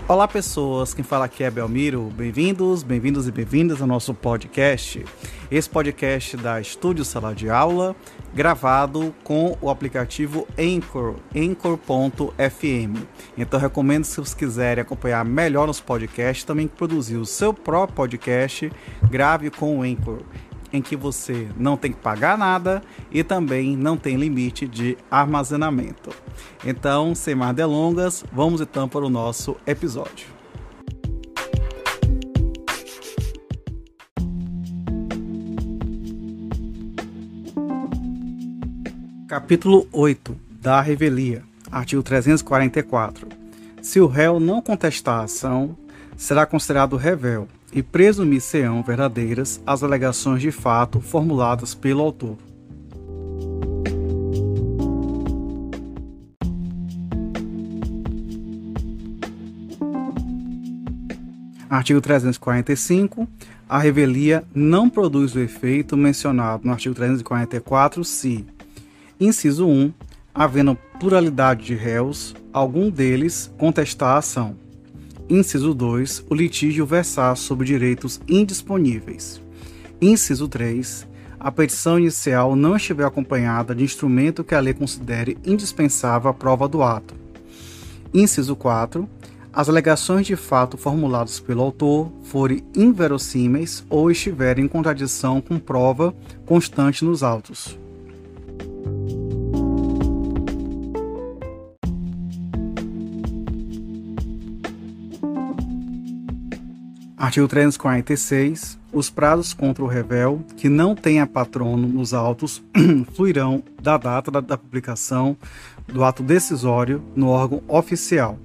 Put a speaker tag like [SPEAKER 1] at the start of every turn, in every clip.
[SPEAKER 1] Olá pessoas, quem fala aqui é Belmiro, bem-vindos e bem-vindas ao nosso podcast. Esse podcast da Estúdio Sala de Aula, gravado com o aplicativo Anchor, Anchor.fm. Então recomendo, se vocês quiserem acompanhar melhor nos podcasts, também produzir o seu próprio podcast, grave com o Anchor, em que você não tem que pagar nada e também não tem limite de armazenamento. Então, sem mais delongas, vamos então para o nosso episódio. Capítulo 8 da revelia, artigo 344. Se o réu não contestar a ação, será considerado revel e presumir-se-ão verdadeiras as alegações de fato formuladas pelo autor. Artigo 345. A revelia não produz o efeito mencionado no artigo 344 se, inciso 1, havendo pluralidade de réus, algum deles contestar a ação. Inciso 2, o litígio versar sobre direitos indisponíveis. Inciso 3, a petição inicial não estiver acompanhada de instrumento que a lei considere indispensável à prova do ato. Inciso 4, as alegações de fato formuladas pelo autor forem inverossímeis ou estiverem em contradição com prova constante nos autos. Artigo 346. Os prazos contra o revel que não tenha patrono nos autos fluirão da data da publicação do ato decisório no órgão oficial.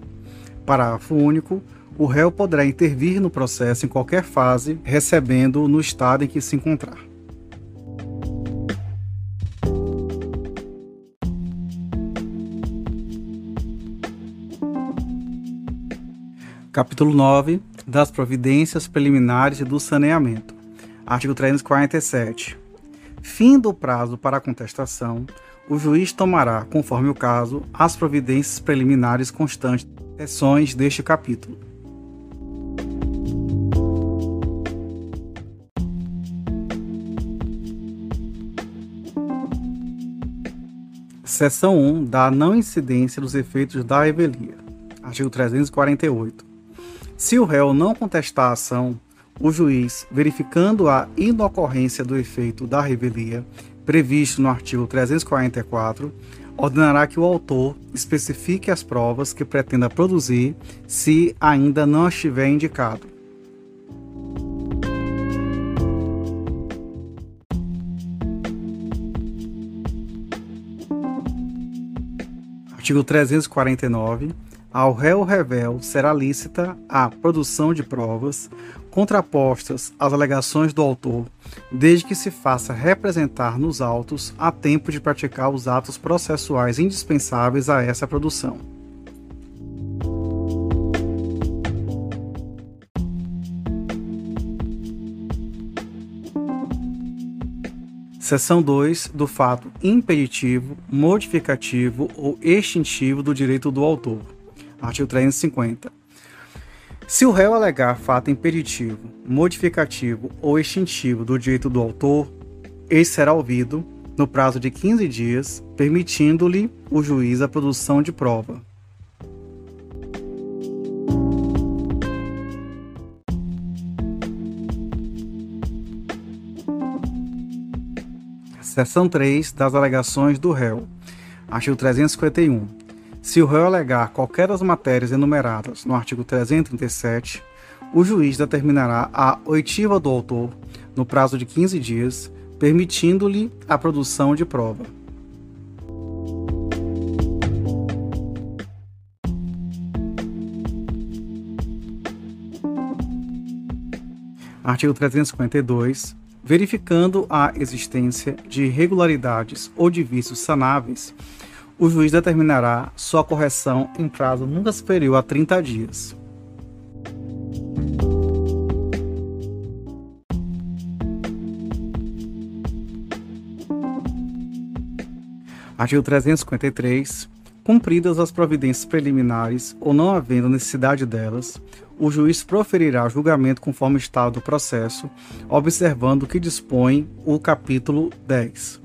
[SPEAKER 1] Parágrafo único. O réu poderá intervir no processo em qualquer fase, recebendo-o no estado em que se encontrar. Capítulo 9 das providências preliminares e do saneamento. Artigo 347. Fim do prazo para a contestação, o juiz tomará, conforme o caso, as providências preliminares constantes das seções deste capítulo. Seção 1 da não incidência dos efeitos da revelia. Artigo 348. Se o réu não contestar a ação, o juiz, verificando a inocorrência do efeito da revelia, previsto no artigo 344, ordenará que o autor especifique as provas que pretenda produzir, se ainda não estiver indicado. Artigo 349. Ao réu revel será lícita a produção de provas contrapostas às alegações do autor, desde que se faça representar nos autos a tempo de praticar os atos processuais indispensáveis a essa produção. Seção 2 do fato impeditivo, modificativo ou extintivo do direito do autor. Artigo 350. Se o réu alegar fato impeditivo, modificativo ou extintivo do direito do autor, este será ouvido no prazo de 15 dias, permitindo-lhe o juiz a produção de prova. Seção 3 das alegações do réu. Artigo 351. Se o réu alegar qualquer das matérias enumeradas no artigo 337, o juiz determinará a oitiva do autor no prazo de 15 dias, permitindo-lhe a produção de prova. Artigo 352. Verificando a existência de irregularidades ou de vícios sanáveis, o juiz determinará sua correção em prazo nunca superior a 30 dias. Artigo 353. Cumpridas as providências preliminares ou não havendo necessidade delas, o juiz proferirá julgamento conforme o estado do processo, observando o que dispõe o capítulo 10.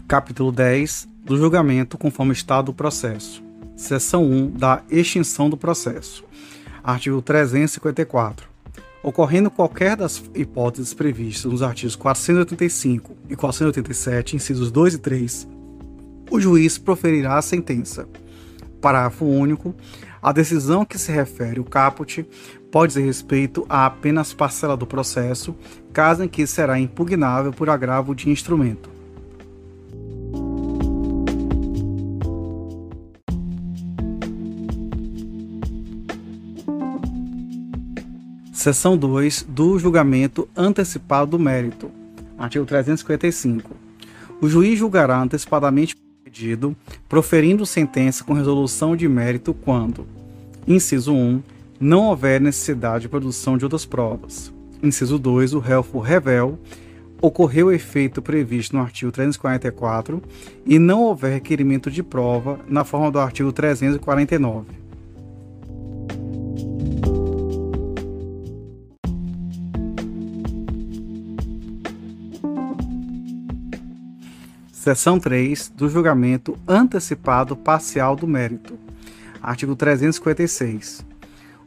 [SPEAKER 1] Capítulo 10 do julgamento conforme o estado do processo. Seção 1 da extinção do processo. Artigo 354. Ocorrendo qualquer das hipóteses previstas nos artigos 485 e 487, incisos 2 e 3, o juiz proferirá a sentença. Parágrafo único. A decisão que se refere o caput pode dizer respeito a apenas parcela do processo, caso em que será impugnável por agravo de instrumento. Seção 2 do julgamento antecipado do mérito. Artigo 355. O juiz julgará antecipadamente o pedido, proferindo sentença com resolução de mérito quando: inciso 1, não houver necessidade de produção de outras provas. Inciso 2, o réu for revel, ocorreu o efeito previsto no artigo 344 e não houver requerimento de prova na forma do artigo 349. Seção 3 do julgamento antecipado parcial do mérito. Artigo 356.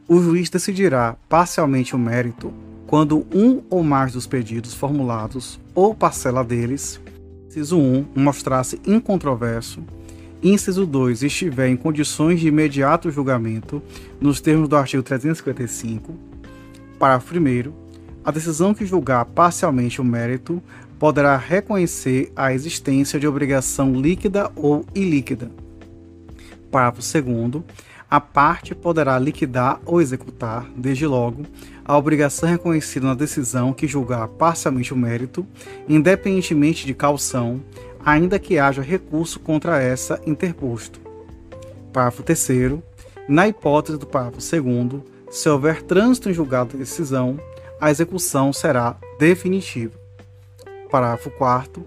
[SPEAKER 1] O juiz decidirá parcialmente o mérito quando um ou mais dos pedidos formulados ou parcela deles, inciso 1, mostrar-se incontroverso, inciso 2, estiver em condições de imediato julgamento, nos termos do artigo 355, parágrafo 1º, a decisão que julgar parcialmente o mérito poderá reconhecer a existência de obrigação líquida ou ilíquida. Parágrafo 2º. A parte poderá liquidar ou executar, desde logo, a obrigação reconhecida na decisão que julgar parcialmente o mérito, independentemente de caução, ainda que haja recurso contra essa interposto. Parágrafo 3º. Na hipótese do parágrafo 2º, se houver trânsito em julgado da decisão, a execução será definitiva. Parágrafo 4º.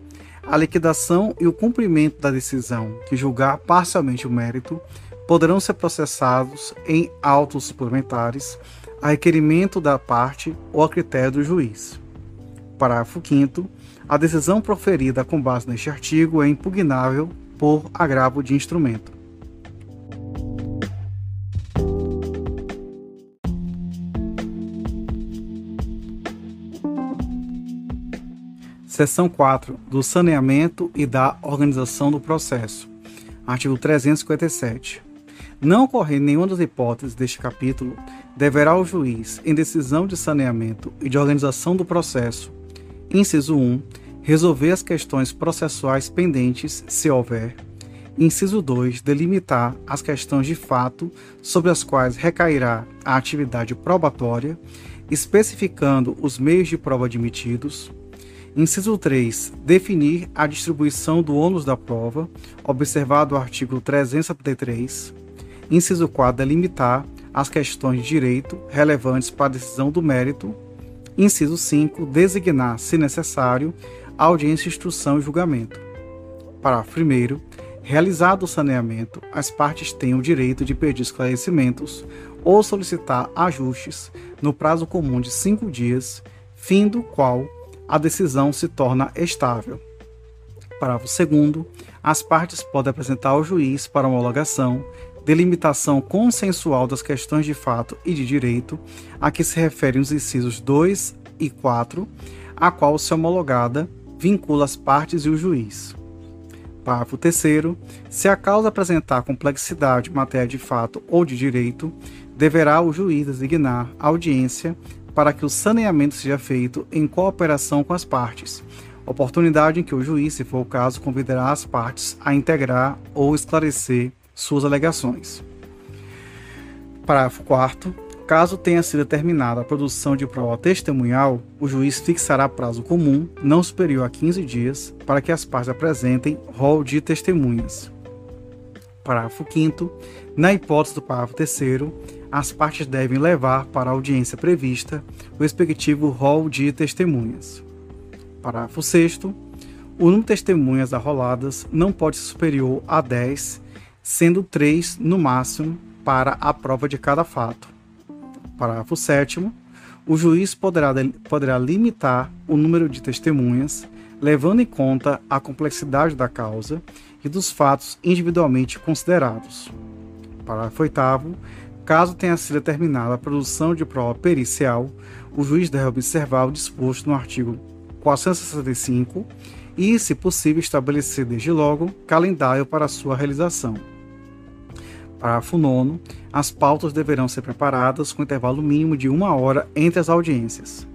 [SPEAKER 1] A liquidação e o cumprimento da decisão que julgar parcialmente o mérito poderão ser processados em autos suplementares a requerimento da parte ou a critério do juiz. Parágrafo 5º. A decisão proferida com base neste artigo é impugnável por agravo de instrumento. Seção 4 do saneamento e da organização do processo. Artigo 357. Não ocorrer nenhuma das hipóteses deste capítulo, deverá o juiz, em decisão de saneamento e de organização do processo, inciso 1, resolver as questões processuais pendentes, se houver. Inciso 2, delimitar as questões de fato sobre as quais recairá a atividade probatória, especificando os meios de prova admitidos. Inciso 3. Definir a distribuição do ônus da prova, observado o artigo 373. Inciso 4. Delimitar as questões de direito relevantes para a decisão do mérito. Inciso 5. Designar, se necessário, a audiência, instrução e julgamento. Parágrafo 1º. Realizado o saneamento, as partes têm o direito de pedir esclarecimentos ou solicitar ajustes no prazo comum de 5 dias, fim do qual a decisão se torna estável. Parágrafo 2º. As partes podem apresentar ao juiz para homologação delimitação consensual das questões de fato e de direito a que se referem os incisos 2 e 4, a qual, se homologada, vincula as partes e o juiz. Parágrafo 3º. Se a causa apresentar complexidade em matéria de fato ou de direito, deverá o juiz designar audiência para que o saneamento seja feito em cooperação com as partes, oportunidade em que o juiz, se for o caso, convidará as partes a integrar ou esclarecer suas alegações. Parágrafo 4º. Caso tenha sido determinada a produção de prova testemunhal, o juiz fixará prazo comum, não superior a 15 dias, para que as partes apresentem rol de testemunhas. Parágrafo 5º. Na hipótese do parágrafo 3º, as partes devem levar para a audiência prevista o respectivo rol de testemunhas. Parágrafo 6º. O número de testemunhas arroladas não pode ser superior a 10, sendo 3 no máximo para a prova de cada fato. Parágrafo 7º. O juiz poderá limitar o número de testemunhas, levando em conta a complexidade da causa e dos fatos individualmente considerados. Parágrafo 8º. Caso tenha sido determinada a produção de prova pericial, o juiz deve observar o disposto no artigo 465 e, se possível, estabelecer desde logo calendário para sua realização. Parágrafo 9º. As pautas deverão ser preparadas com intervalo mínimo de 1 hora entre as audiências.